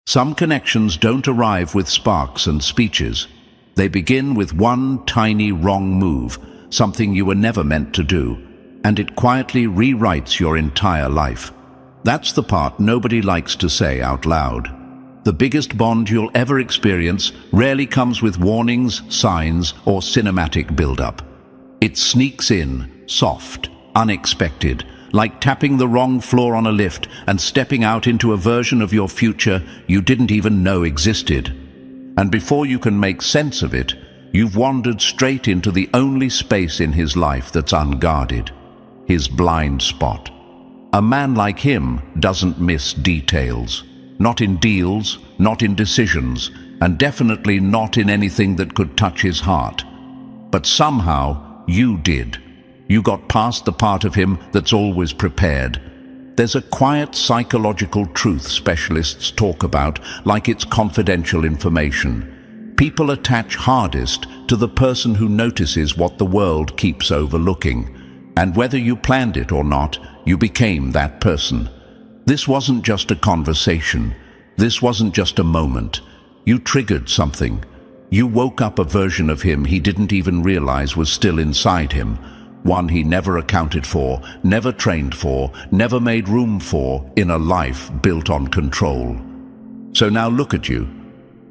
Some connections don't arrive with sparks and speeches. They begin with one tiny wrong move, something you were never meant to do, and it quietly rewrites your entire life. That's the part nobody likes to say out loud. The biggest bond you'll ever experience rarely comes with warnings, signs, or cinematic build-up. It sneaks in, soft, unexpected, like tapping the wrong floor on a lift and stepping out into a version of your future you didn't even know existed. And before you can make sense of it, you've wandered straight into the only space in his life that's unguarded, his blind spot. A man like him doesn't miss details. Not in deals, not in decisions, and definitely not in anything that could touch his heart. But somehow, you did. You got past the part of him that's always prepared. There's a quiet psychological truth specialists talk about, like it's confidential information. People attach hardest to the person who notices what the world keeps overlooking. And whether you planned it or not, you became that person. This wasn't just a conversation. This wasn't just a moment. You triggered something. You woke up a version of him he didn't even realize was still inside him. One he never accounted for, never trained for, never made room for in a life built on control. So now look at you.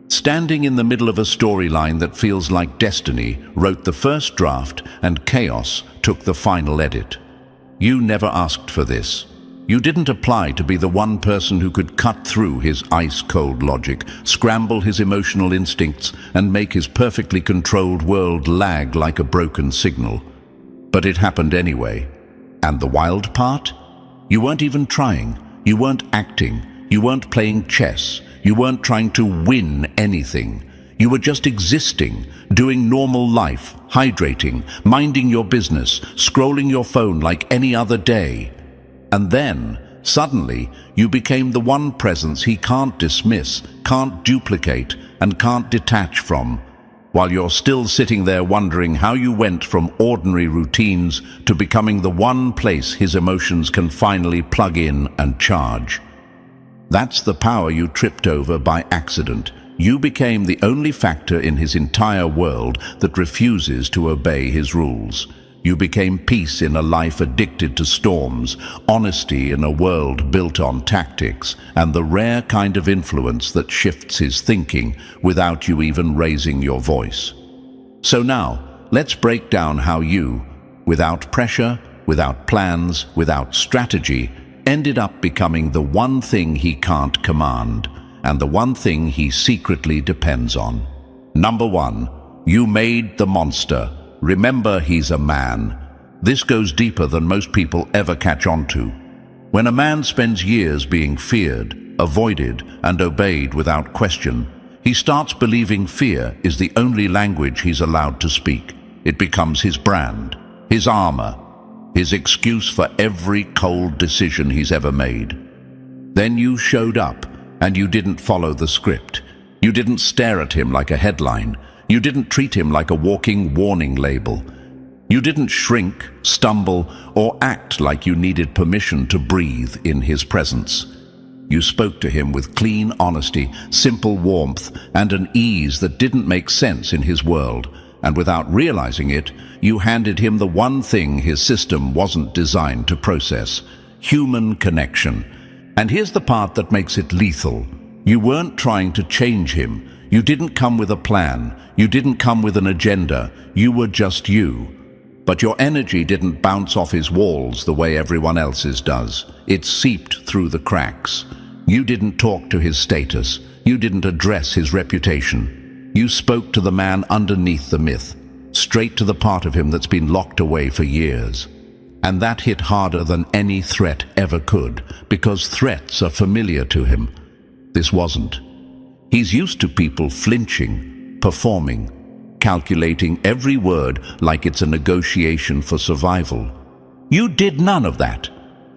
Standing in the middle of a storyline that feels like destiny wrote the first draft and chaos took the final edit. You never asked for this. You didn't apply to be the one person who could cut through his ice-cold logic, scramble his emotional instincts, and make his perfectly controlled world lag like a broken signal. But it happened anyway. And the wild part? You weren't even trying. You weren't acting. You weren't playing chess. You weren't trying to win anything. You were just existing, doing normal life, hydrating, minding your business, scrolling your phone like any other day. And then, suddenly, you became the one presence he can't dismiss, can't duplicate, and can't detach from, while you're still sitting there wondering how you went from ordinary routines to becoming the one place his emotions can finally plug in and charge. That's the power you tripped over by accident. You became the only factor in his entire world that refuses to obey his rules. You became peace in a life addicted to storms, honesty in a world built on tactics, and the rare kind of influence that shifts his thinking without you even raising your voice. So now, let's break down how you, without pressure, without plans, without strategy, ended up becoming the one thing he can't command, and the one thing he secretly depends on. Number 1, you made the monster. Remember, he's a man. This goes deeper than most people ever catch on to. When a man spends years being feared, avoided, and obeyed without question, he starts believing fear is the only language he's allowed to speak. It becomes his brand, his armor, his excuse for every cold decision he's ever made. Then you showed up, and you didn't follow the script. You didn't stare at him like a headline. You didn't treat him like a walking warning label. You didn't shrink, stumble, or act like you needed permission to breathe in his presence. You spoke to him with clean honesty, simple warmth, and an ease that didn't make sense in his world. And without realizing it, you handed him the one thing his system wasn't designed to process: human connection. And here's the part that makes it lethal. You weren't trying to change him. You didn't come with a plan. You didn't come with an agenda. You were just you. But your energy didn't bounce off his walls the way everyone else's does. It seeped through the cracks. You didn't talk to his status. You didn't address his reputation. You spoke to the man underneath the myth, straight to the part of him that's been locked away for years. And that hit harder than any threat ever could, because threats are familiar to him. This wasn't. He's used to people flinching, performing, calculating every word like it's a negotiation for survival. You did none of that.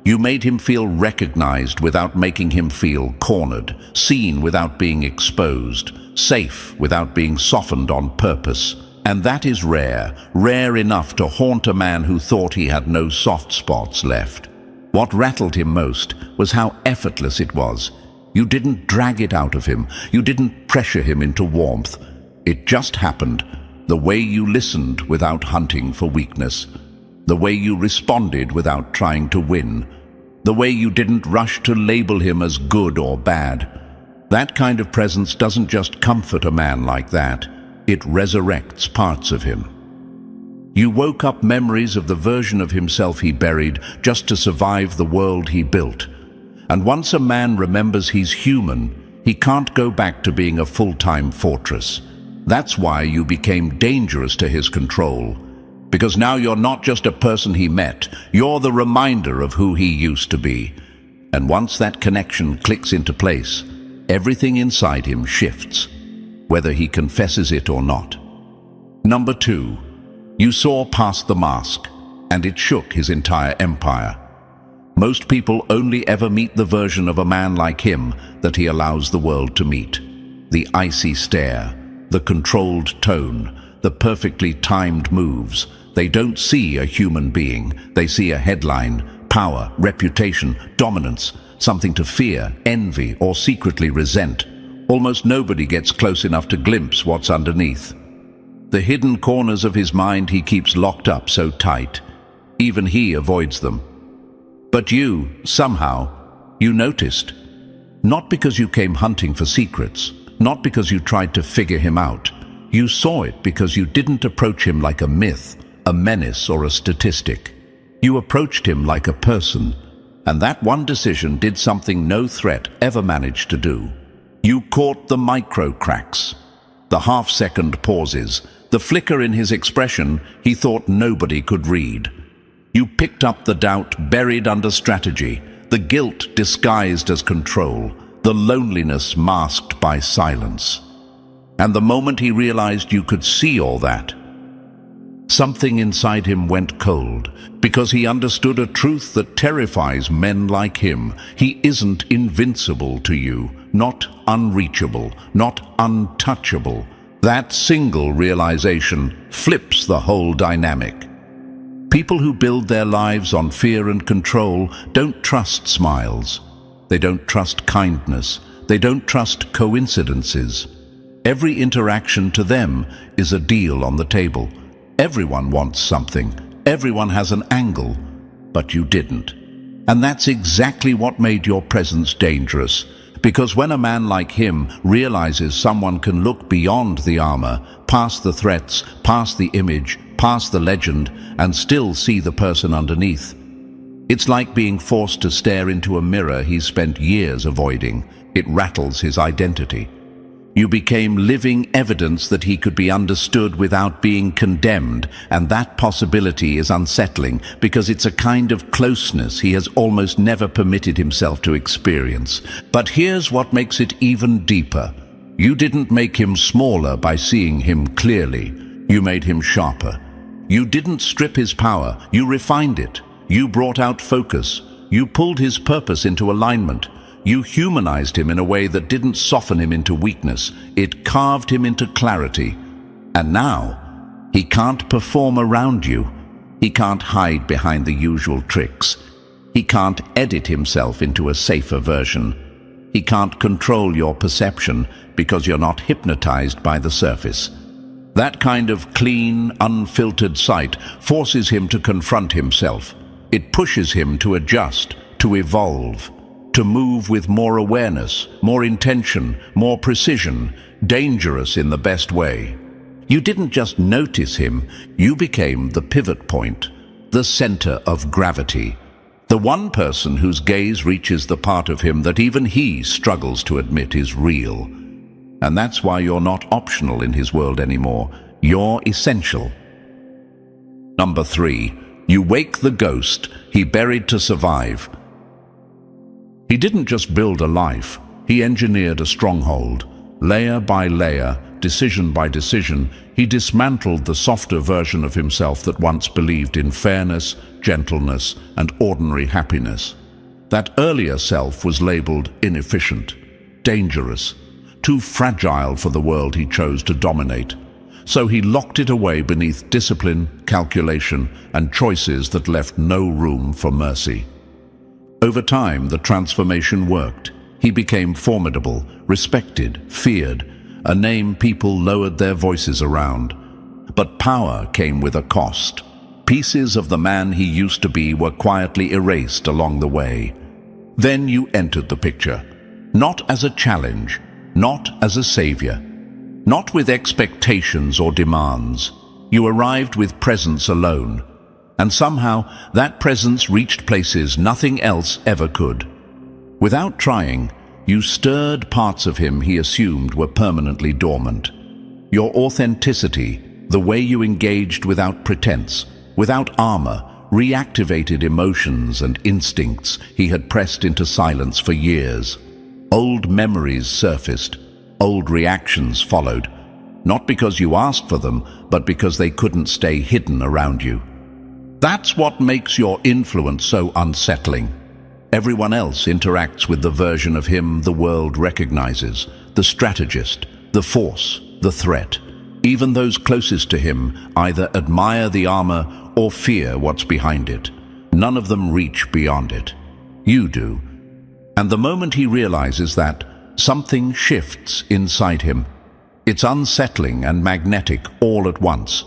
You made him feel recognized without making him feel cornered, seen without being exposed, safe without being softened on purpose. And that is rare, rare enough to haunt a man who thought he had no soft spots left. What rattled him most was how effortless it was. You didn't drag it out of him. You didn't pressure him into warmth. It just happened. The way you listened without hunting for weakness. The way you responded without trying to win. The way you didn't rush to label him as good or bad. That kind of presence doesn't just comfort a man like that. It resurrects parts of him. You woke up memories of the version of himself he buried just to survive the world he built. And once a man remembers he's human, he can't go back to being a full-time fortress. That's why you became dangerous to his control. Because now you're not just a person he met, you're the reminder of who he used to be. And once that connection clicks into place, everything inside him shifts, whether he confesses it or not. Number 2, you saw past the mask, and it shook his entire empire. Most people only ever meet the version of a man like him that he allows the world to meet. The icy stare, the controlled tone, the perfectly timed moves. They don't see a human being. They see a headline, power, reputation, dominance, something to fear, envy, or secretly resent. Almost nobody gets close enough to glimpse what's underneath. The hidden corners of his mind he keeps locked up so tight. Even he avoids them. But you, somehow, you noticed. Not because you came hunting for secrets, not because you tried to figure him out. You saw it because you didn't approach him like a myth, a menace, or a statistic. You approached him like a person, and that one decision did something no threat ever managed to do. You caught the micro cracks, the half-second pauses, the flicker in his expression he thought nobody could read. You picked up the doubt buried under strategy, the guilt disguised as control, the loneliness masked by silence. And the moment he realized you could see all that, something inside him went cold, because he understood a truth that terrifies men like him. He isn't invincible to you, not unreachable, not untouchable. That single realization flips the whole dynamic. People who build their lives on fear and control don't trust smiles. They don't trust kindness. They don't trust coincidences. Every interaction to them is a deal on the table. Everyone wants something. Everyone has an angle. But you didn't. And that's exactly what made your presence dangerous. Because when a man like him realizes someone can look beyond the armor, past the threats, past the image, past the legend, and still see the person underneath, it's like being forced to stare into a mirror he's spent years avoiding. It rattles his identity. You became living evidence that he could be understood without being condemned, and that possibility is unsettling because it's a kind of closeness he has almost never permitted himself to experience. But here's what makes it even deeper. You didn't make him smaller by seeing him clearly. You made him sharper. You didn't strip his power. You refined it. You brought out focus. You pulled his purpose into alignment. You humanized him in a way that didn't soften him into weakness. It carved him into clarity. And now, he can't perform around you. He can't hide behind the usual tricks. He can't edit himself into a safer version. He can't control your perception because you're not hypnotized by the surface. That kind of clean, unfiltered sight forces him to confront himself. It pushes him to adjust, to evolve, to move with more awareness, more intention, more precision, dangerous in the best way. You didn't just notice him, you became the pivot point, the center of gravity, the one person whose gaze reaches the part of him that even he struggles to admit is real. And that's why you're not optional in his world anymore. You're essential. Number 3, you wake the ghost he buried to survive. He didn't just build a life, he engineered a stronghold. Layer by layer, decision by decision, he dismantled the softer version of himself that once believed in fairness, gentleness, and ordinary happiness. That earlier self was labeled inefficient, dangerous, too fragile for the world he chose to dominate. So he locked it away beneath discipline, calculation, and choices that left no room for mercy. Over time, the transformation worked. He became formidable, respected, feared, a name people lowered their voices around. But power came with a cost. Pieces of the man he used to be were quietly erased along the way. Then you entered the picture, not as a challenge, not as a savior, not with expectations or demands. You arrived with presence alone, and somehow that presence reached places nothing else ever could. Without trying, you stirred parts of him he assumed were permanently dormant. Your authenticity, the way you engaged without pretense, without armor, reactivated emotions and instincts he had pressed into silence for years. Old memories surfaced, old reactions followed, not because you asked for them, but because they couldn't stay hidden around you. That's what makes your influence so unsettling. Everyone else interacts with the version of him the world recognizes, the strategist, the force, the threat. Even those closest to him either admire the armor or fear what's behind it. None of them reach beyond it. You do. And the moment he realizes that, something shifts inside him. It's unsettling and magnetic all at once.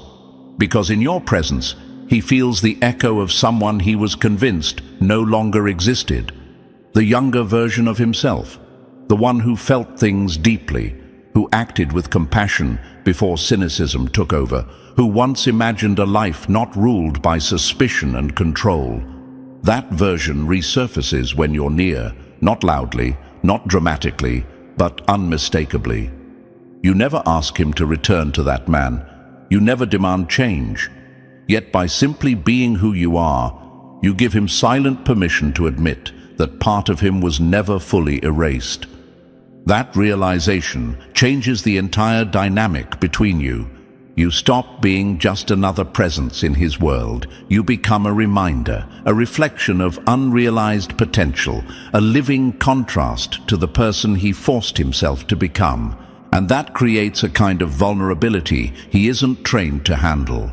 Because in your presence, he feels the echo of someone he was convinced no longer existed. The younger version of himself. The one who felt things deeply, who acted with compassion before cynicism took over, who once imagined a life not ruled by suspicion and control. That version resurfaces when you're near, not loudly, not dramatically, but unmistakably. You never ask him to return to that man. You never demand change. Yet by simply being who you are, you give him silent permission to admit that part of him was never fully erased. That realization changes the entire dynamic between you. You stop being just another presence in his world. You become a reminder, a reflection of unrealized potential, a living contrast to the person he forced himself to become. And that creates a kind of vulnerability he isn't trained to handle.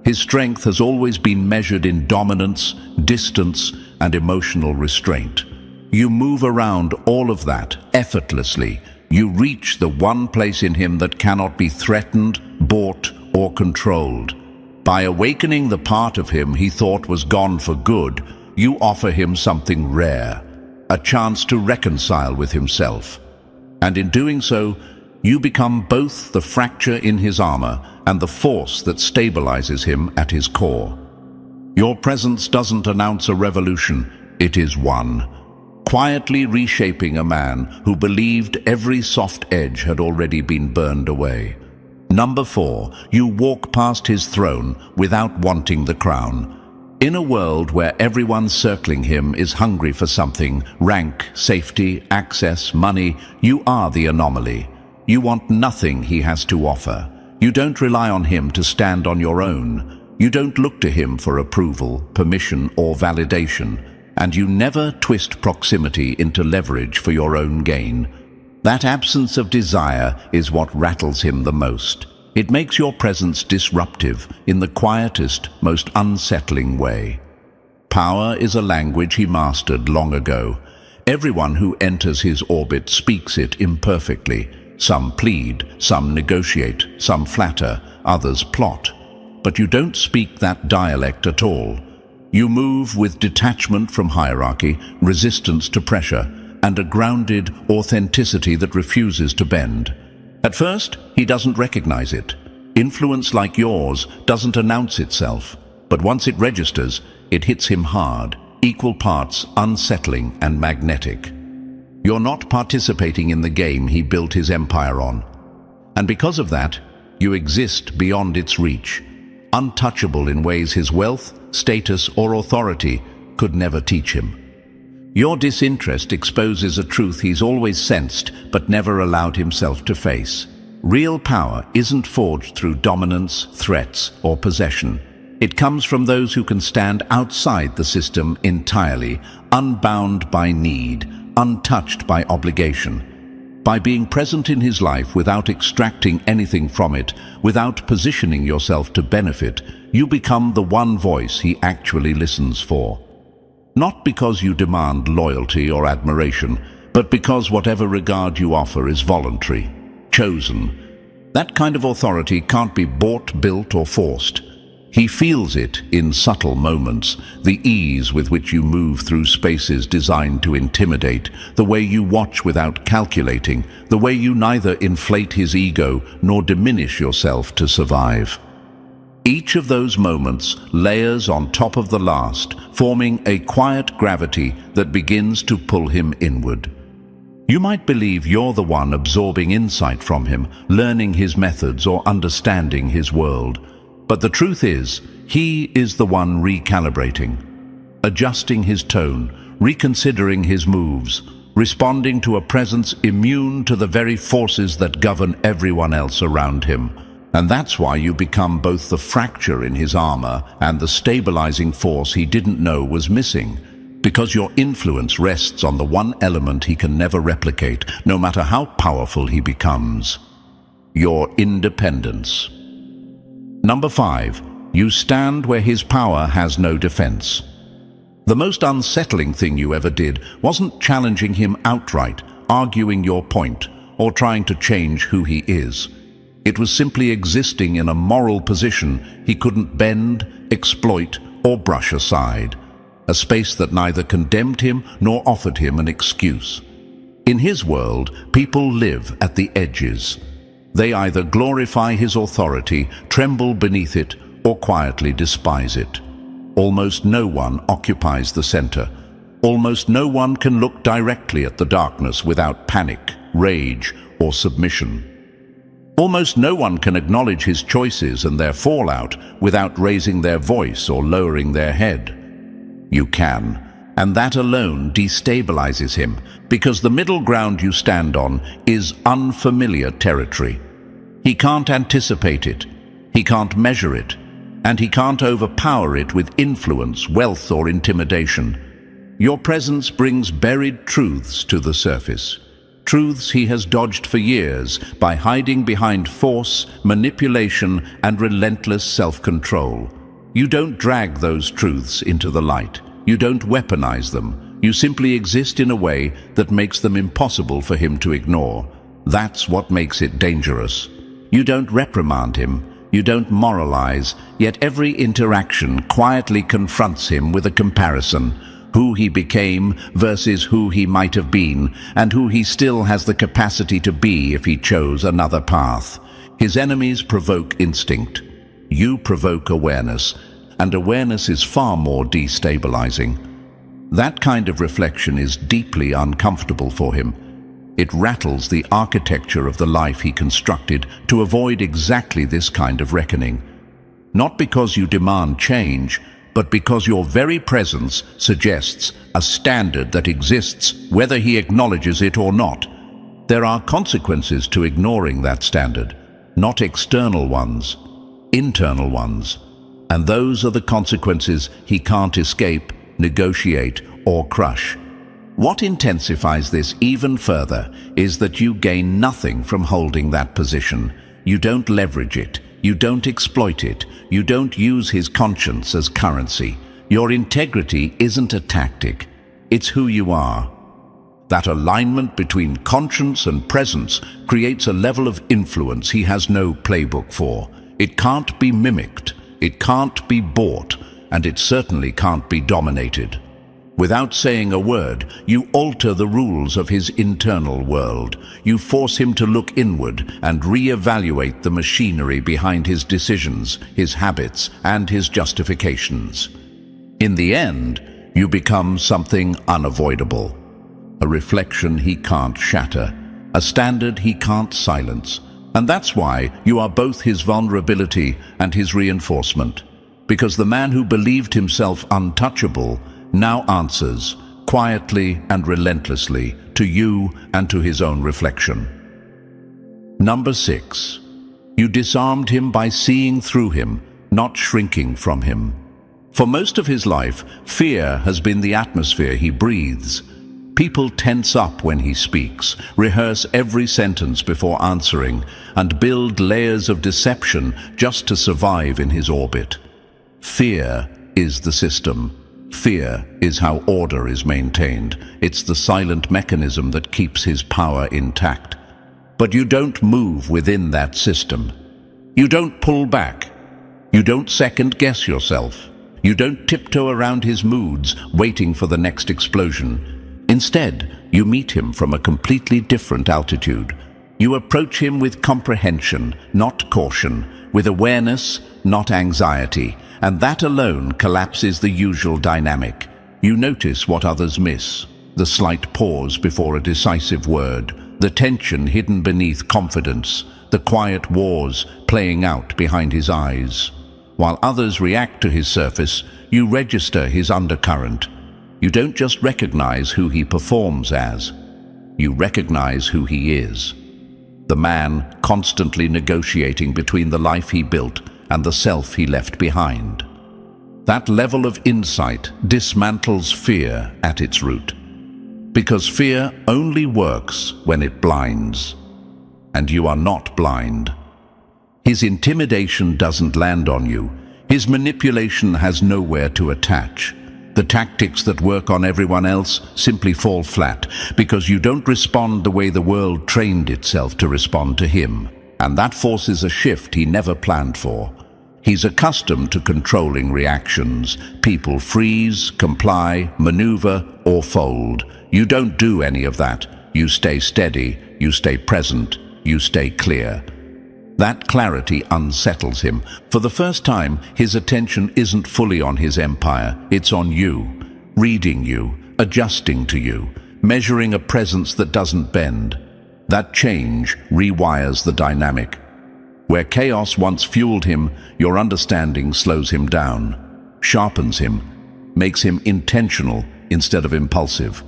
His strength has always been measured in dominance, distance, and emotional restraint. You move around all of that effortlessly. You reach the one place in him that cannot be threatened, bought, or controlled. By awakening the part of him he thought was gone for good, you offer him something rare, a chance to reconcile with himself. And in doing so, you become both the fracture in his armor and the force that stabilizes him at his core. Your presence doesn't announce a revolution, it is one. Quietly reshaping a man who believed every soft edge had already been burned away. Number 4, you walk past his throne without wanting the crown. In a world where everyone circling him is hungry for something, rank, safety, access, money, you are the anomaly. You want nothing he has to offer. You don't rely on him to stand on your own. You don't look to him for approval, permission, or validation. And you never twist proximity into leverage for your own gain. That absence of desire is what rattles him the most. It makes your presence disruptive in the quietest, most unsettling way. Power is a language he mastered long ago. Everyone who enters his orbit speaks it imperfectly. Some plead, some negotiate, some flatter, others plot. But you don't speak that dialect at all. You move with detachment from hierarchy, resistance to pressure, and a grounded authenticity that refuses to bend. At first, he doesn't recognize it. Influence like yours doesn't announce itself, but once it registers, it hits him hard, equal parts unsettling and magnetic. You're not participating in the game he built his empire on. And because of that, you exist beyond its reach, untouchable in ways his wealth, status, or authority could never teach him. Your disinterest exposes a truth he's always sensed but never allowed himself to face. Real power isn't forged through dominance, threats, or possession. It comes from those who can stand outside the system entirely, unbound by need, untouched by obligation. By being present in his life without extracting anything from it, without positioning yourself to benefit, you become the one voice he actually listens for. Not because you demand loyalty or admiration, but because whatever regard you offer is voluntary, chosen. That kind of authority can't be bought, built, or forced. He feels it in subtle moments, the ease with which you move through spaces designed to intimidate, the way you watch without calculating, the way you neither inflate his ego nor diminish yourself to survive. Each of those moments layers on top of the last, forming a quiet gravity that begins to pull him inward. You might believe you're the one absorbing insight from him, learning his methods or understanding his world. But the truth is, he is the one recalibrating, adjusting his tone, reconsidering his moves, responding to a presence immune to the very forces that govern everyone else around him. And that's why you become both the fracture in his armor and the stabilizing force he didn't know was missing. Because your influence rests on the one element he can never replicate, no matter how powerful he becomes: your independence. Number 5, you stand where his power has no defense. The most unsettling thing you ever did wasn't challenging him outright, arguing your point, or trying to change who he is. It was simply existing in a moral position he couldn't bend, exploit, or brush aside. A space that neither condemned him nor offered him an excuse. In his world, people live at the edges. They either glorify his authority, tremble beneath it, or quietly despise it. Almost no one occupies the center. Almost no one can look directly at the darkness without panic, rage, or submission. Almost no one can acknowledge his choices and their fallout without raising their voice or lowering their head. You can, and that alone destabilizes him, because the middle ground you stand on is unfamiliar territory. He can't anticipate it, he can't measure it, and he can't overpower it with influence, wealth, or intimidation. Your presence brings buried truths to the surface, truths he has dodged for years by hiding behind force, manipulation, and relentless self-control. You don't drag those truths into the light. You don't weaponize them. You simply exist in a way that makes them impossible for him to ignore. That's what makes it dangerous. You don't reprimand him. You don't moralize, yet every interaction quietly confronts him with a comparison: who he became versus who he might have been, and who he still has the capacity to be if he chose another path. His enemies provoke instinct. You provoke awareness, and awareness is far more destabilizing. That kind of reflection is deeply uncomfortable for him. It rattles the architecture of the life he constructed to avoid exactly this kind of reckoning. Not because you demand change, but because your very presence suggests a standard that exists whether he acknowledges it or not. There are consequences to ignoring that standard, not external ones, internal ones. And those are the consequences he can't escape, negotiate, or crush. What intensifies this even further is that you gain nothing from holding that position. You don't leverage it. You don't exploit it. You don't use his conscience as currency. Your integrity isn't a tactic. It's who you are. That alignment between conscience and presence creates a level of influence he has no playbook for. It can't be mimicked. It can't be bought, and it certainly can't be dominated. Without saying a word, you alter the rules of his internal world. You force him to look inward and re-evaluate the machinery behind his decisions, his habits, and his justifications. In the end, you become something unavoidable. A reflection he can't shatter, a standard he can't silence. And that's why you are both his vulnerability and his reinforcement. Because the man who believed himself untouchable now answers, quietly and relentlessly, to you and to his own reflection. Number 6. You disarmed him by seeing through him, not shrinking from him. For most of his life, fear has been the atmosphere he breathes. People tense up when he speaks, rehearse every sentence before answering, and build layers of deception just to survive in his orbit. Fear is the system. Fear is how order is maintained. It's the silent mechanism that keeps his power intact. But you don't move within that system. You don't pull back. You don't second-guess yourself. You don't tiptoe around his moods, waiting for the next explosion. Instead, you meet him from a completely different altitude. You approach him with comprehension, not caution, with awareness, not anxiety, and that alone collapses the usual dynamic. You notice what others miss, the slight pause before a decisive word, the tension hidden beneath confidence, the quiet wars playing out behind his eyes. While others react to his surface, you register his undercurrent. You don't just recognize who he performs as, you recognize who he is. The man constantly negotiating between the life he built and the self he left behind. That level of insight dismantles fear at its root. Because fear only works when it blinds. And you are not blind. His intimidation doesn't land on you. His manipulation has nowhere to attach. The tactics that work on everyone else simply fall flat because you don't respond the way the world trained itself to respond to him. And that forces a shift he never planned for. He's accustomed to controlling reactions. People freeze, comply, maneuver, or fold. You don't do any of that. You stay steady, you stay present, you stay clear. That clarity unsettles him. For the first time, his attention isn't fully on his empire. It's on you, reading you, adjusting to you, measuring a presence that doesn't bend. That change rewires the dynamic. Where chaos once fueled him, your understanding slows him down, sharpens him, makes him intentional instead of impulsive.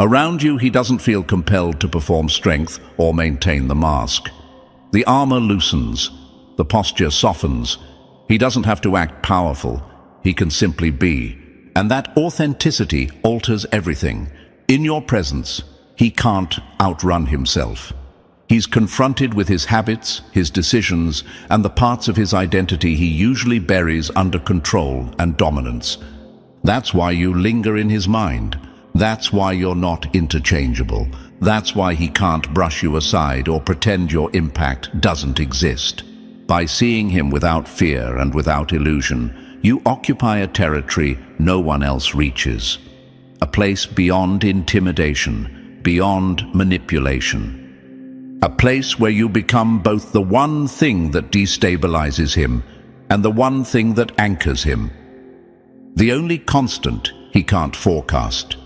Around you, he doesn't feel compelled to perform strength or maintain the mask. The armor loosens, the posture softens. He doesn't have to act powerful, he can simply be. And that authenticity alters everything. In your presence, he can't outrun himself. He's confronted with his habits, his decisions, and the parts of his identity he usually buries under control and dominance. That's why you linger in his mind. That's why you're not interchangeable. That's why he can't brush you aside or pretend your impact doesn't exist. By seeing him without fear and without illusion, you occupy a territory no one else reaches. A place beyond intimidation, beyond manipulation. A place where you become both the one thing that destabilizes him and the one thing that anchors him. The only constant he can't forecast.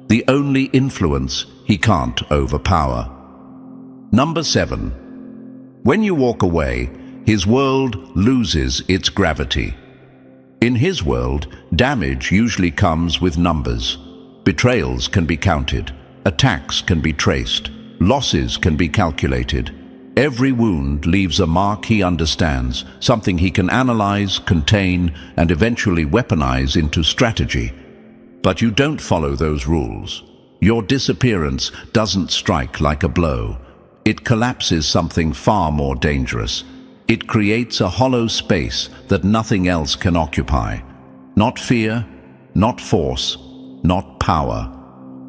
The only influence he can't overpower. Number 7. When you walk away, his world loses its gravity. In his world, damage usually comes with numbers. Betrayals can be counted, attacks can be traced, losses can be calculated. Every wound leaves a mark he understands, something he can analyze, contain, and eventually weaponize into strategy. But you don't follow those rules. Your disappearance doesn't strike like a blow. It collapses something far more dangerous. It creates a hollow space that nothing else can occupy. Not fear, not force, not power.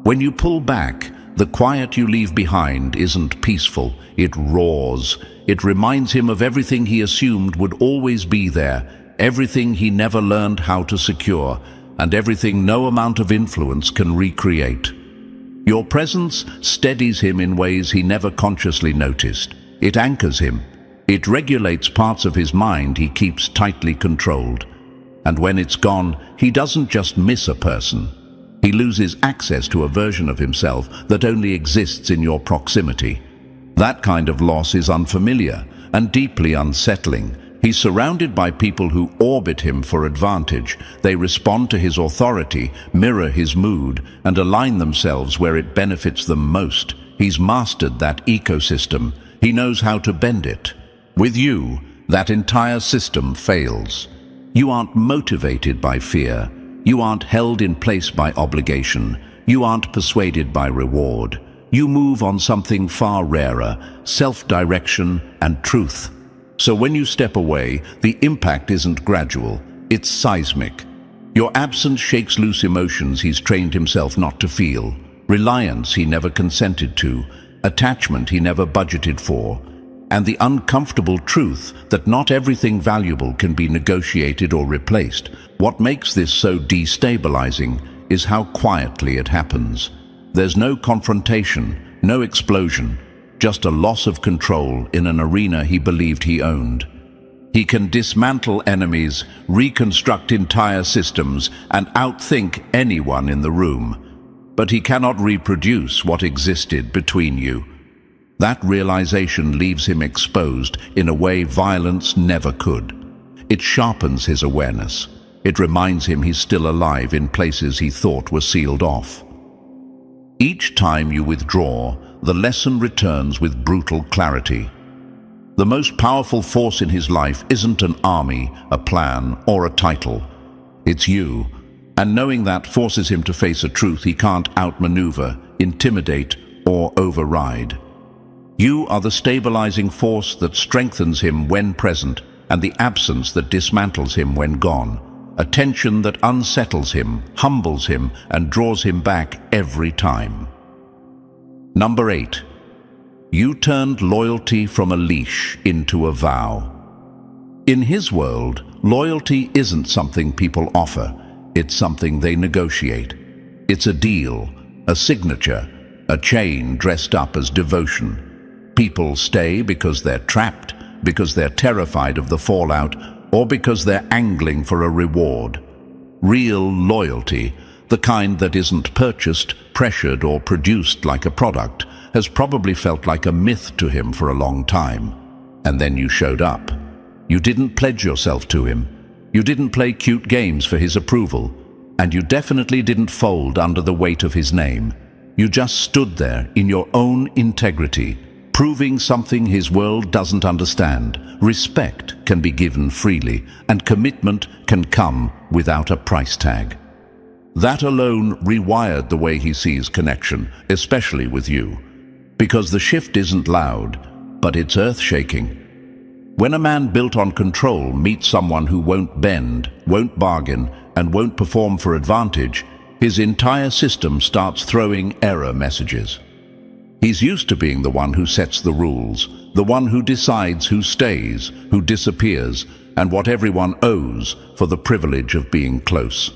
When you pull back, the quiet you leave behind isn't peaceful, it roars. It reminds him of everything he assumed would always be there, everything he never learned how to secure, and everything no amount of influence can recreate. Your presence steadies him in ways he never consciously noticed. It anchors him. It regulates parts of his mind he keeps tightly controlled. And when it's gone, he doesn't just miss a person. He loses access to a version of himself that only exists in your proximity. That kind of loss is unfamiliar and deeply unsettling. He's surrounded by people who orbit him for advantage. They respond to his authority, mirror his mood, and align themselves where it benefits them most. He's mastered that ecosystem. He knows how to bend it. With you, that entire system fails. You aren't motivated by fear. You aren't held in place by obligation. You aren't persuaded by reward. You move on something far rarer, self-direction and truth. So when you step away, the impact isn't gradual, it's seismic. Your absence shakes loose emotions he's trained himself not to feel, reliance he never consented to, attachment he never budgeted for, and the uncomfortable truth that not everything valuable can be negotiated or replaced. What makes this so destabilizing is how quietly it happens. There's no confrontation, no explosion, just a loss of control in an arena he believed he owned. He can dismantle enemies, reconstruct entire systems, and outthink anyone in the room. But he cannot reproduce what existed between you. That realization leaves him exposed in a way violence never could. It sharpens his awareness. It reminds him he's still alive in places he thought were sealed off. Each time you withdraw, the lesson returns with brutal clarity. The most powerful force in his life isn't an army, a plan, or a title. It's you. And knowing that forces him to face a truth he can't outmaneuver, intimidate, or override. You are the stabilizing force that strengthens him when present, and the absence that dismantles him when gone. A tension that unsettles him, humbles him, and draws him back every time. Number 8. You turned loyalty from a leash into a vow. In his world, loyalty isn't something people offer. It's something they negotiate. It's a deal, a signature, a chain dressed up as devotion. People stay because they're trapped, because they're terrified of the fallout, or because they're angling for a reward. Real loyalty, the kind that isn't purchased, pressured, or produced like a product, has probably felt like a myth to him for a long time. And then you showed up. You didn't pledge yourself to him. You didn't play cute games for his approval. And you definitely didn't fold under the weight of his name. You just stood there in your own integrity, proving something his world doesn't understand. Respect can be given freely, and commitment can come without a price tag. That alone rewired the way he sees connection, especially with you. Because the shift isn't loud, but it's earth-shaking. When a man built on control meets someone who won't bend, won't bargain, and won't perform for advantage, his entire system starts throwing error messages. He's used to being the one who sets the rules, the one who decides who stays, who disappears, and what everyone owes for the privilege of being close.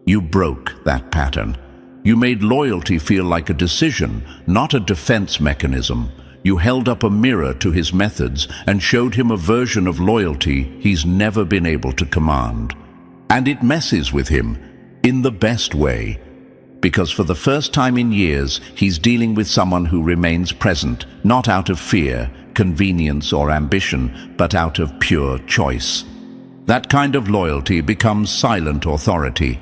You broke that pattern. You made loyalty feel like a decision, not a defense mechanism. You held up a mirror to his methods and showed him a version of loyalty he's never been able to command. And it messes with him, in the best way. Because for the first time in years, he's dealing with someone who remains present, not out of fear, convenience, or ambition, but out of pure choice. That kind of loyalty becomes silent authority.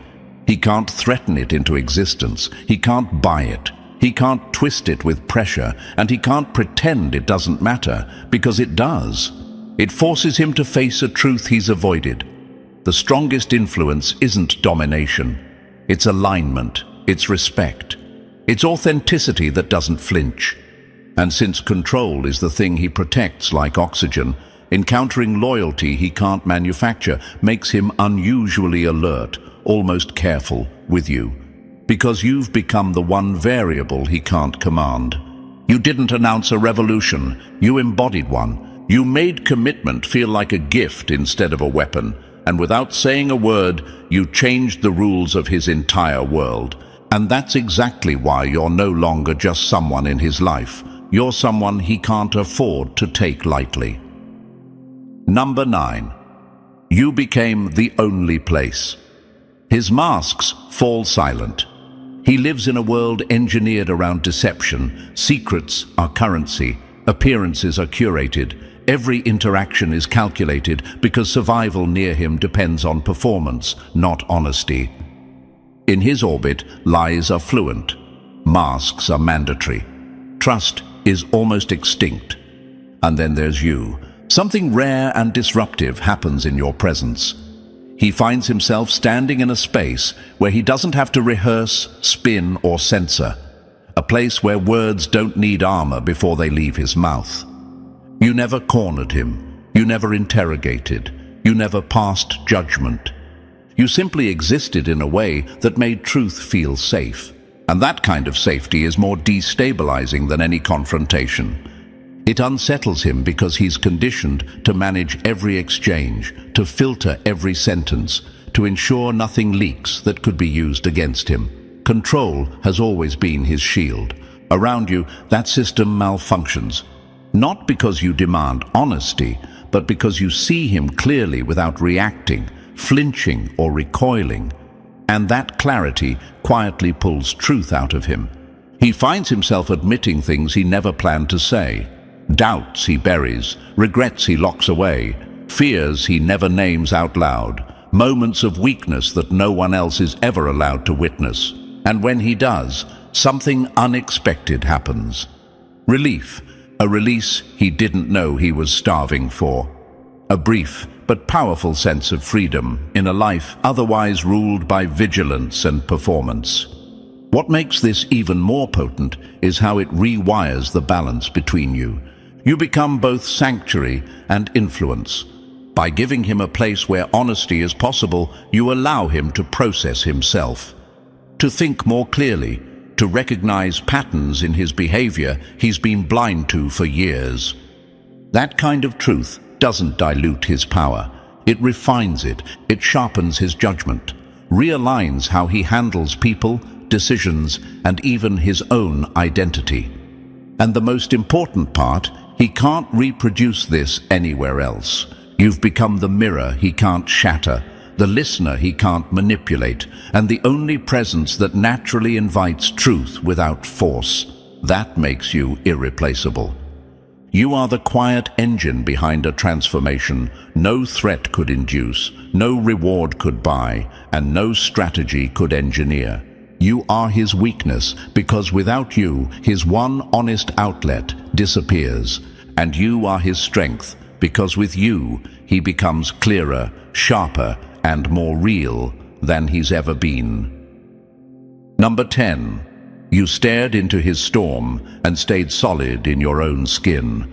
He can't threaten it into existence. He can't buy it. He can't twist it with pressure, and he can't pretend it doesn't matter, because it does. It forces him to face a truth he's avoided. The strongest influence isn't domination. It's alignment. It's respect. It's authenticity that doesn't flinch. And since control is the thing he protects like oxygen, encountering loyalty he can't manufacture makes him unusually alert, almost careful with you. Because you've become the one variable he can't command. You didn't announce a revolution, you embodied one. You made commitment feel like a gift instead of a weapon, and without saying a word, you changed the rules of his entire world. And that's exactly why you're no longer just someone in his life. You're someone he can't afford to take lightly. Number 9. You became the only place. His masks fall silent. He lives in a world engineered around deception. Secrets are currency. Appearances are curated. Every interaction is calculated because survival near him depends on performance, not honesty. In his orbit, lies are fluent. Masks are mandatory. Trust is almost extinct. And then there's you. Something rare and disruptive happens in your presence. He finds himself standing in a space where he doesn't have to rehearse, spin, or censor. A place where words don't need armor before they leave his mouth. You never cornered him. You never interrogated. You never passed judgment. You simply existed in a way that made truth feel safe. And that kind of safety is more destabilizing than any confrontation. It unsettles him because he's conditioned to manage every exchange, to filter every sentence, to ensure nothing leaks that could be used against him. Control has always been his shield. Around you, that system malfunctions. Not because you demand honesty, but because you see him clearly without reacting, flinching or recoiling. And that clarity quietly pulls truth out of him. He finds himself admitting things he never planned to say. Doubts he buries, regrets he locks away, fears he never names out loud, moments of weakness that no one else is ever allowed to witness. And when he does, something unexpected happens. Relief, a release he didn't know he was starving for. A brief but powerful sense of freedom in a life otherwise ruled by vigilance and performance. What makes this even more potent is how it rewires the balance between you. You become both sanctuary and influence. By giving him a place where honesty is possible, you allow him to process himself, to think more clearly, to recognize patterns in his behavior he's been blind to for years. That kind of truth doesn't dilute his power. It refines it, it sharpens his judgment, realigns how he handles people, decisions, and even his own identity. And the most important part, he can't reproduce this anywhere else. You've become the mirror he can't shatter, the listener he can't manipulate, and the only presence that naturally invites truth without force. That makes you irreplaceable. You are the quiet engine behind a transformation no threat could induce, no reward could buy, and no strategy could engineer. You are his weakness because without you, his one honest outlet disappears. And you are his strength because with you, he becomes clearer, sharper, and more real than he's ever been. Number 10. You stared into his storm and stayed solid in your own skin.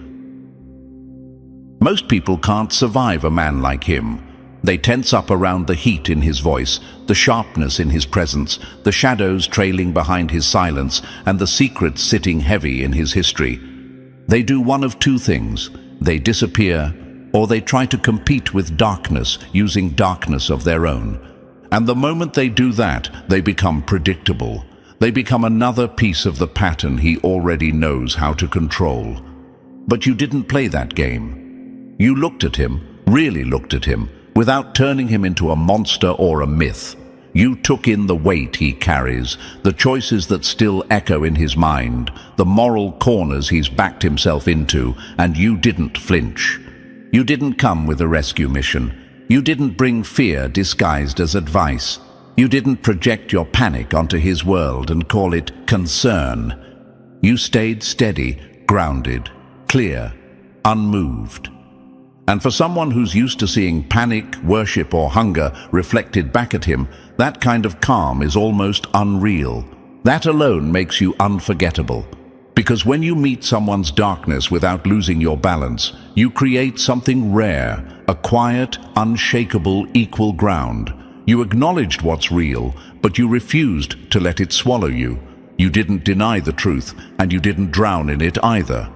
Most people can't survive a man like him. They tense up around the heat in his voice, the sharpness in his presence, the shadows trailing behind his silence, and the secrets sitting heavy in his history. They do one of two things. They disappear, or they try to compete with darkness using darkness of their own. And the moment they do that, they become predictable. They become another piece of the pattern he already knows how to control. But you didn't play that game. You looked at him, really looked at him, without turning him into a monster or a myth. You took in the weight he carries, the choices that still echo in his mind, the moral corners he's backed himself into, and you didn't flinch. You didn't come with a rescue mission. You didn't bring fear disguised as advice. You didn't project your panic onto his world and call it concern. You stayed steady, grounded, clear, unmoved. And for someone who's used to seeing panic, worship, or hunger reflected back at him, that kind of calm is almost unreal. That alone makes you unforgettable. Because when you meet someone's darkness without losing your balance, you create something rare, a quiet, unshakable, equal ground. You acknowledged what's real, but you refused to let it swallow you. You didn't deny the truth, and you didn't drown in it either.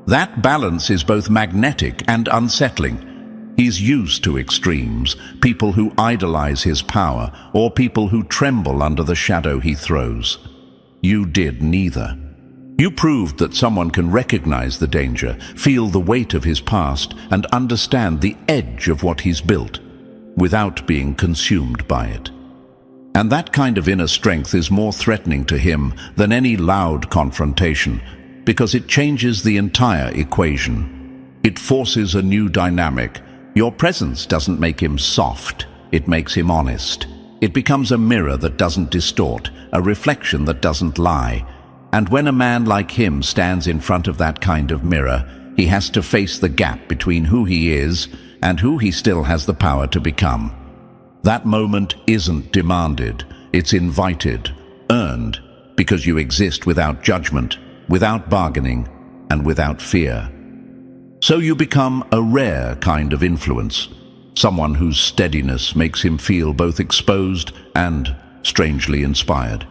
That balance is both magnetic and unsettling. He's used to extremes, people who idolize his power, or people who tremble under the shadow he throws. You did neither. You proved that someone can recognize the danger, feel the weight of his past, and understand the edge of what he's built, without being consumed by it. And that kind of inner strength is more threatening to him than any loud confrontation, because it changes the entire equation. It forces a new dynamic. Your presence doesn't make him soft, it makes him honest. It becomes a mirror that doesn't distort, a reflection that doesn't lie. And when a man like him stands in front of that kind of mirror, he has to face the gap between who he is and who he still has the power to become. That moment isn't demanded, it's invited, earned, because you exist without judgment, without bargaining, and without fear. So you become a rare kind of influence, someone whose steadiness makes him feel both exposed and strangely inspired.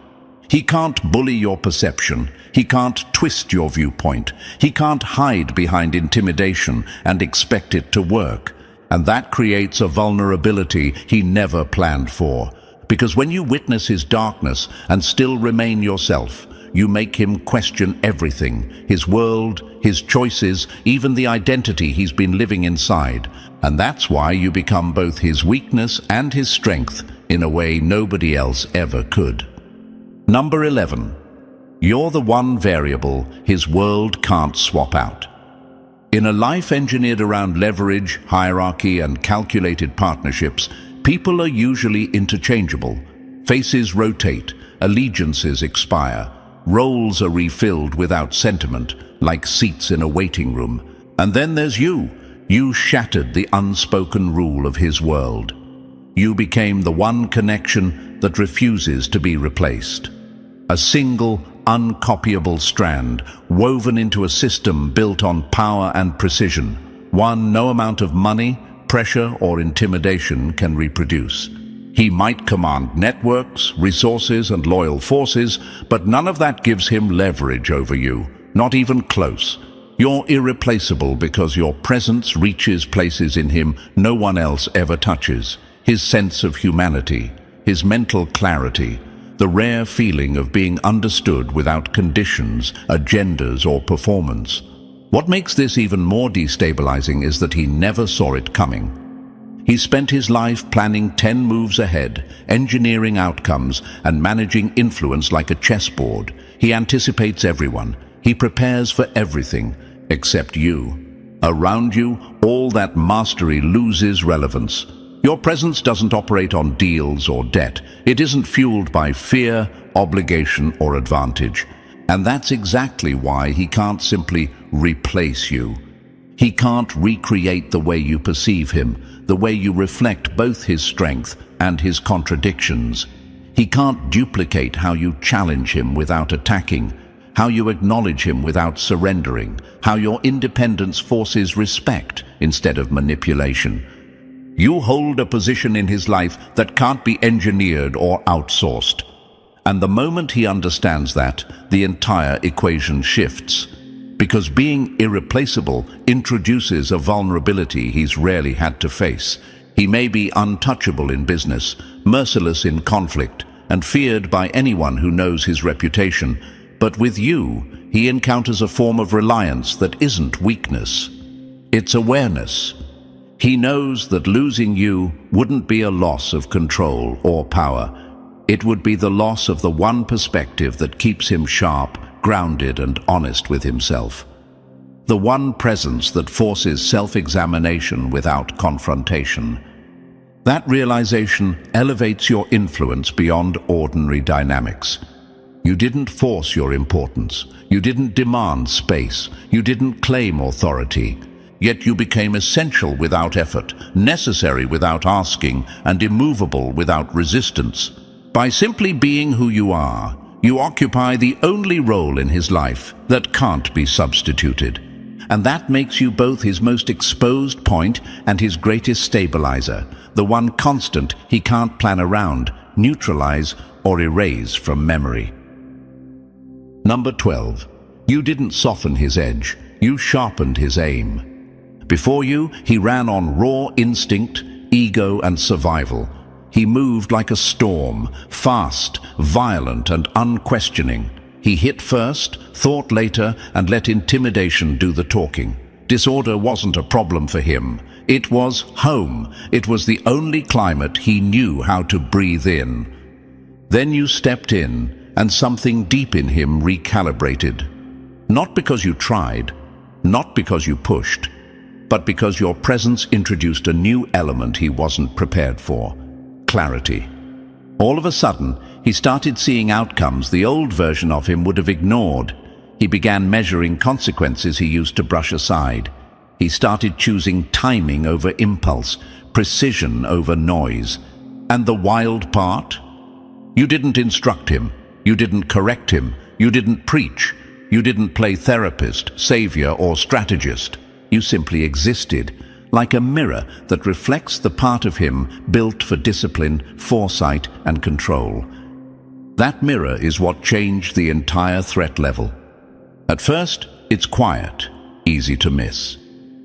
He can't bully your perception. He can't twist your viewpoint. He can't hide behind intimidation and expect it to work. And that creates a vulnerability he never planned for. Because when you witness his darkness and still remain yourself, you make him question everything, his world, his choices, even the identity he's been living inside. And that's why you become both his weakness and his strength in a way nobody else ever could. Number 11. You're the one variable his world can't swap out. In a life engineered around leverage, hierarchy, and calculated partnerships, people are usually interchangeable. Faces rotate, allegiances expire, roles are refilled without sentiment, like seats in a waiting room. And then there's you. You shattered the unspoken rule of his world. You became the one connection that refuses to be replaced. A single, uncopyable strand, woven into a system built on power and precision, one no amount of money, pressure, or intimidation can reproduce. He might command networks, resources, and loyal forces, but none of that gives him leverage over you, not even close. You're irreplaceable because your presence reaches places in him no one else ever touches. His sense of humanity, his mental clarity, the rare feeling of being understood without conditions, agendas, or performance. What makes this even more destabilizing is that he never saw it coming. He spent his life planning 10 moves ahead, engineering outcomes, and managing influence like a chessboard. He anticipates everyone. He prepares for everything, except you. Around you, all that mastery loses relevance. Your presence doesn't operate on deals or debt. It isn't fueled by fear, obligation, or advantage. And that's exactly why he can't simply replace you. He can't recreate the way you perceive him, the way you reflect both his strength and his contradictions. He can't duplicate how you challenge him without attacking, how you acknowledge him without surrendering, how your independence forces respect instead of manipulation. You hold a position in his life that can't be engineered or outsourced. And the moment he understands that, the entire equation shifts. Because being irreplaceable introduces a vulnerability he's rarely had to face. He may be untouchable in business, merciless in conflict, and feared by anyone who knows his reputation. But with you, he encounters a form of reliance that isn't weakness. It's awareness. He knows that losing you wouldn't be a loss of control or power. It would be the loss of the one perspective that keeps him sharp, grounded, and honest with himself. The one presence that forces self-examination without confrontation. That realization elevates your influence beyond ordinary dynamics. You didn't force your importance. You didn't demand space. You didn't claim authority. Yet you became essential without effort, necessary without asking, and immovable without resistance. By simply being who you are, you occupy the only role in his life that can't be substituted. And that makes you both his most exposed point and his greatest stabilizer, the one constant he can't plan around, neutralize, or erase from memory. Number 12. You didn't soften his edge, you sharpened his aim. Before you, he ran on raw instinct, ego, and survival. He moved like a storm, fast, violent, and unquestioning. He hit first, thought later, and let intimidation do the talking. Disorder wasn't a problem for him. It was home. It was the only climate he knew how to breathe in. Then you stepped in, and something deep in him recalibrated. Not because you tried, not because you pushed, but because your presence introduced a new element he wasn't prepared for: clarity. All of a sudden, he started seeing outcomes the old version of him would have ignored. He began measuring consequences he used to brush aside. He started choosing timing over impulse, precision over noise. And the wild part? You didn't instruct him. You didn't correct him. You didn't preach. You didn't play therapist, savior, or strategist. You simply existed, like a mirror that reflects the part of him built for discipline, foresight, and control. That mirror is what changed the entire threat level. At first, it's quiet, easy to miss.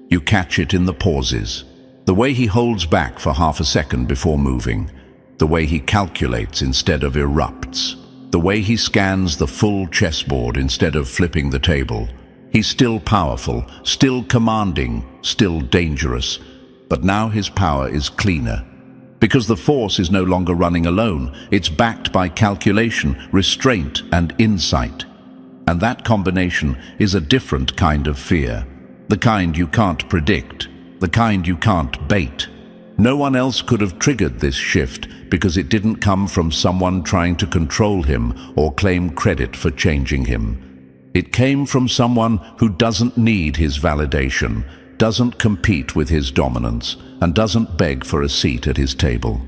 You catch it in the pauses, the way he holds back for half a second before moving, the way he calculates instead of erupts, the way he scans the full chessboard instead of flipping the table. He's still powerful, still commanding, still dangerous, but now his power is cleaner. Because the force is no longer running alone, it's backed by calculation, restraint, and insight. And that combination is a different kind of fear. The kind you can't predict, the kind you can't bait. No one else could have triggered this shift because it didn't come from someone trying to control him or claim credit for changing him. It came from someone who doesn't need his validation, doesn't compete with his dominance, and doesn't beg for a seat at his table.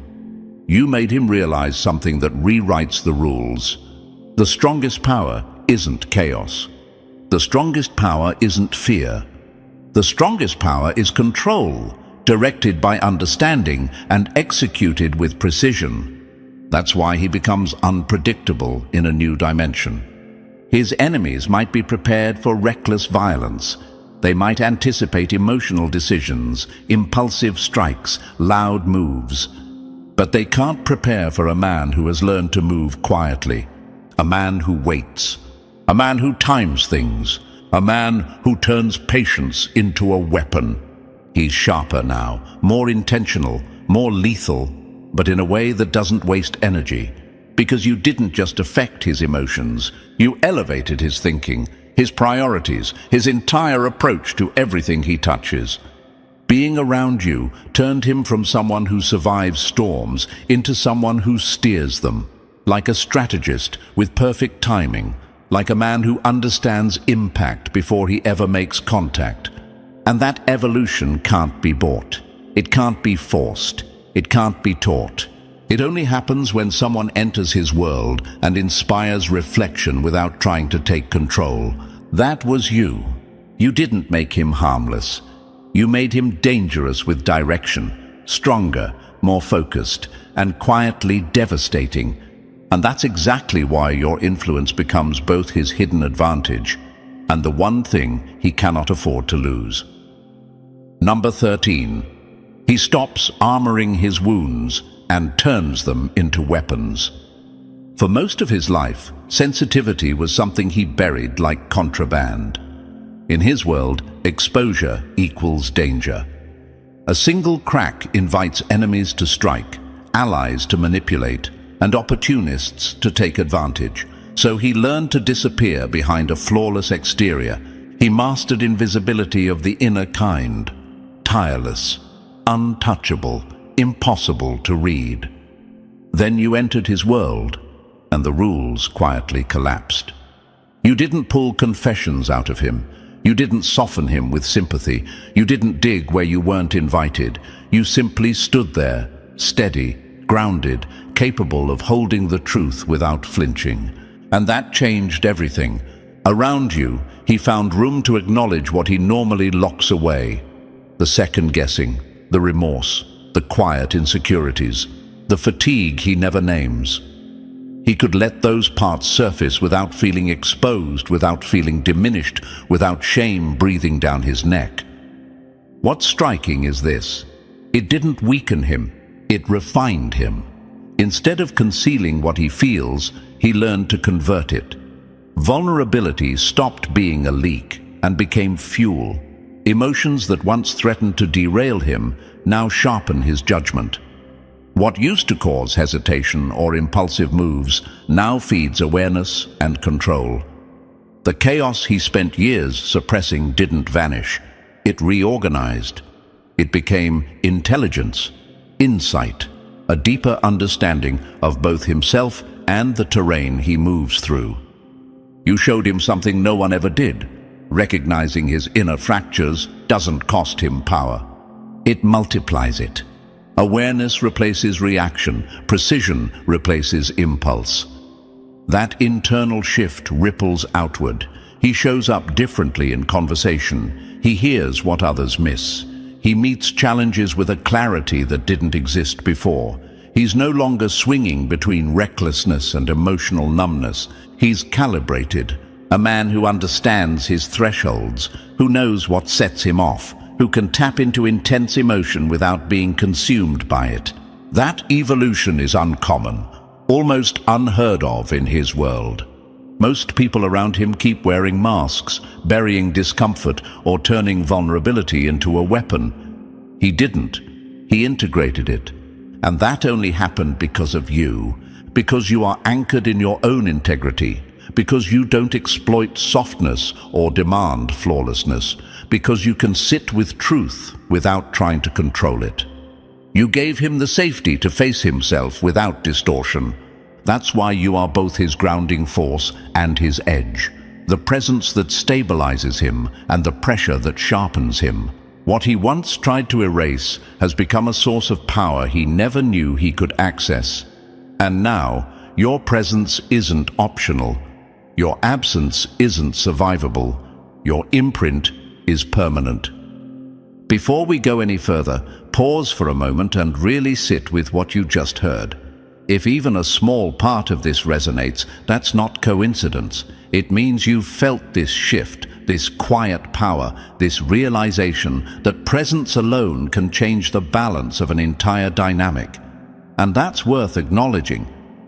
You made him realize something that rewrites the rules. The strongest power isn't chaos. The strongest power isn't fear. The strongest power is control, directed by understanding and executed with precision. That's why he becomes unpredictable in a new dimension. His enemies might be prepared for reckless violence. They might anticipate emotional decisions, impulsive strikes, loud moves. But they can't prepare for a man who has learned to move quietly, a man who waits, a man who times things, a man who turns patience into a weapon. He's sharper now, more intentional, more lethal, but in a way that doesn't waste energy. Because you didn't just affect his emotions, you elevated his thinking, his priorities, his entire approach to everything he touches. Being around you turned him from someone who survives storms into someone who steers them, like a strategist with perfect timing, like a man who understands impact before he ever makes contact. And that evolution can't be bought. It can't be forced. It can't be taught. It only happens when someone enters his world and inspires reflection without trying to take control. That was you. You didn't make him harmless. You made him dangerous with direction, stronger, more focused, and quietly devastating. And that's exactly why your influence becomes both his hidden advantage and the one thing he cannot afford to lose. Number 13. He stops armoring his wounds and turns them into weapons. For most of his life, sensitivity was something he buried like contraband. In his world, exposure equals danger. A single crack invites enemies to strike, allies to manipulate, and opportunists to take advantage. So he learned to disappear behind a flawless exterior. He mastered invisibility of the inner kind, tireless, untouchable, impossible to read. Then you entered his world, and the rules quietly collapsed. You didn't pull confessions out of him. You didn't soften him with sympathy. You didn't dig where you weren't invited. You simply stood there, steady, grounded, capable of holding the truth without flinching. And that changed everything. Around you, he found room to acknowledge what he normally locks away: the second-guessing, the remorse, the quiet insecurities, the fatigue he never names. He could let those parts surface without feeling exposed, without feeling diminished, without shame breathing down his neck. What's striking is this: it didn't weaken him, it refined him. Instead of concealing what he feels, he learned to convert it. Vulnerability stopped being a leak and became fuel. Emotions that once threatened to derail him now sharpen his judgment. What used to cause hesitation or impulsive moves now feeds awareness and control. The chaos he spent years suppressing didn't vanish. It reorganized. It became intelligence, insight, a deeper understanding of both himself and the terrain he moves through. You showed him something no one ever did. Recognizing his inner fractures doesn't cost him power. It multiplies it. Awareness replaces reaction. Precision replaces impulse. That internal shift ripples outward. He shows up differently in conversation. He hears what others miss. He meets challenges with a clarity that didn't exist before. He's no longer swinging between recklessness and emotional numbness. He's calibrated, a man who understands his thresholds, who knows what sets him off, who can tap into intense emotion without being consumed by it. That evolution is uncommon, almost unheard of in his world. Most people around him keep wearing masks, burying discomfort or turning vulnerability into a weapon. He didn't. He integrated it. And that only happened because of you, because you are anchored in your own integrity, because you don't exploit softness or demand flawlessness, because you can sit with truth without trying to control it. You gave him the safety to face himself without distortion. That's why you are both his grounding force and his edge, the presence that stabilizes him and the pressure that sharpens him. What he once tried to erase has become a source of power he never knew he could access. And now, your presence isn't optional. Your absence isn't survivable. Your imprint is permanent. Before we go any further, pause for a moment and really sit with what you just heard. If even a small part of this resonates, that's not coincidence. It means you've felt this shift, this quiet power, this realization that presence alone can change the balance of an entire dynamic. And that's worth acknowledging.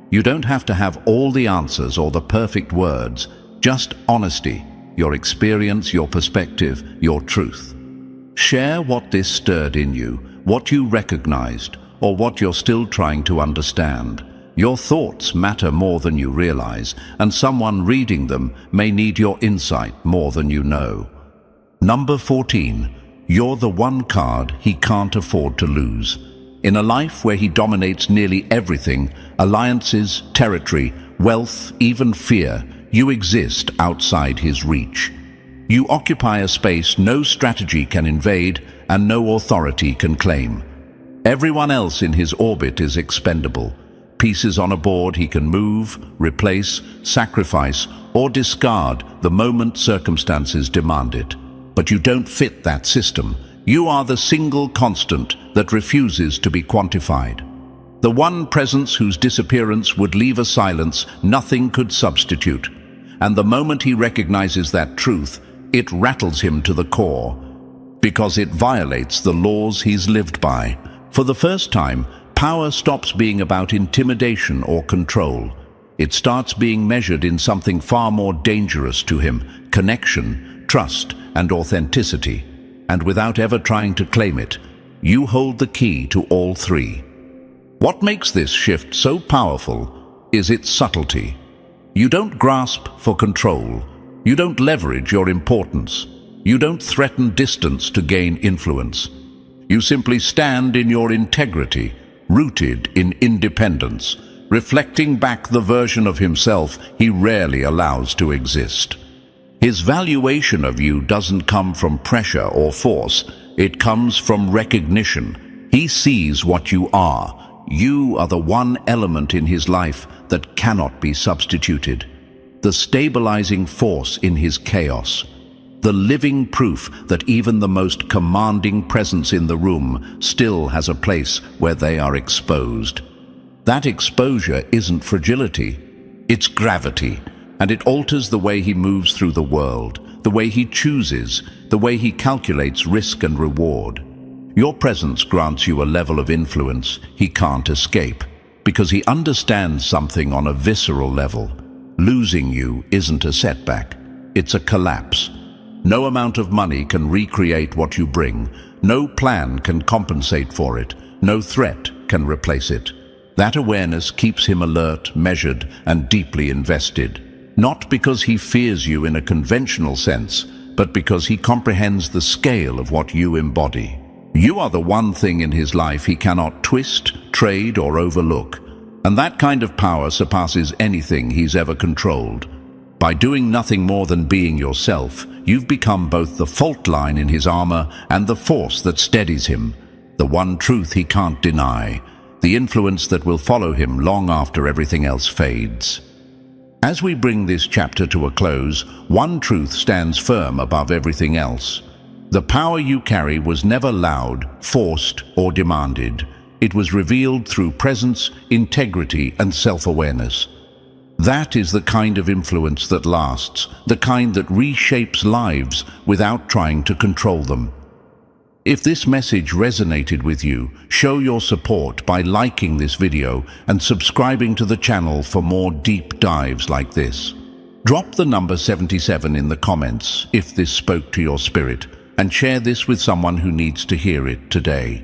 You don't have to have all the answers or the perfect words, just honesty, your experience, your perspective, your truth. Share what this stirred in you, what you recognized, or what you're still trying to understand. Your thoughts matter more than you realize, and someone reading them may need your insight more than you know. Number 14. You're the one card he can't afford to lose. In a life where he dominates nearly everything, alliances, territory, wealth, even fear, you exist outside his reach. You occupy a space no strategy can invade and no authority can claim. Everyone else in his orbit is expendable. Pieces on a board he can move, replace, sacrifice, or discard the moment circumstances demand it. But you don't fit that system. You are the single constant that refuses to be quantified. The one presence whose disappearance would leave a silence nothing could substitute. And the moment he recognizes that truth, it rattles him to the core, because it violates the laws he's lived by. For the first time, power stops being about intimidation or control. It starts being measured in something far more dangerous to him: connection, trust, and authenticity. And without ever trying to claim it, you hold the key to all three. What makes this shift so powerful is its subtlety. You don't grasp for control. You don't leverage your importance. You don't threaten distance to gain influence. You simply stand in your integrity, rooted in independence, reflecting back the version of himself he rarely allows to exist. His valuation of you doesn't come from pressure or force. It comes from recognition. He sees what you are. You are the one element in his life that cannot be substituted. The stabilizing force in his chaos. The living proof that even the most commanding presence in the room still has a place where they are exposed. That exposure isn't fragility, it's gravity, and it alters the way he moves through the world, the way he chooses, the way he calculates risk and reward. Your presence grants you a level of influence he can't escape, because he understands something on a visceral level. Losing you isn't a setback, it's a collapse. No amount of money can recreate what you bring. No plan can compensate for it. No threat can replace it. That awareness keeps him alert, measured, and deeply invested. Not because he fears you in a conventional sense, but because he comprehends the scale of what you embody. You are the one thing in his life he cannot twist, trade, or overlook. And that kind of power surpasses anything he's ever controlled. By doing nothing more than being yourself, you've become both the fault line in his armor and the force that steadies him, the one truth he can't deny, the influence that will follow him long after everything else fades. As we bring this chapter to a close, one truth stands firm above everything else. The power you carry was never loud, forced, or demanded. It was revealed through presence, integrity, and self-awareness. That is the kind of influence that lasts, the kind that reshapes lives without trying to control them. If this message resonated with you, show your support by liking this video and subscribing to the channel for more deep dives like this. Drop the number 77 in the comments if this spoke to your spirit, and share this with someone who needs to hear it today.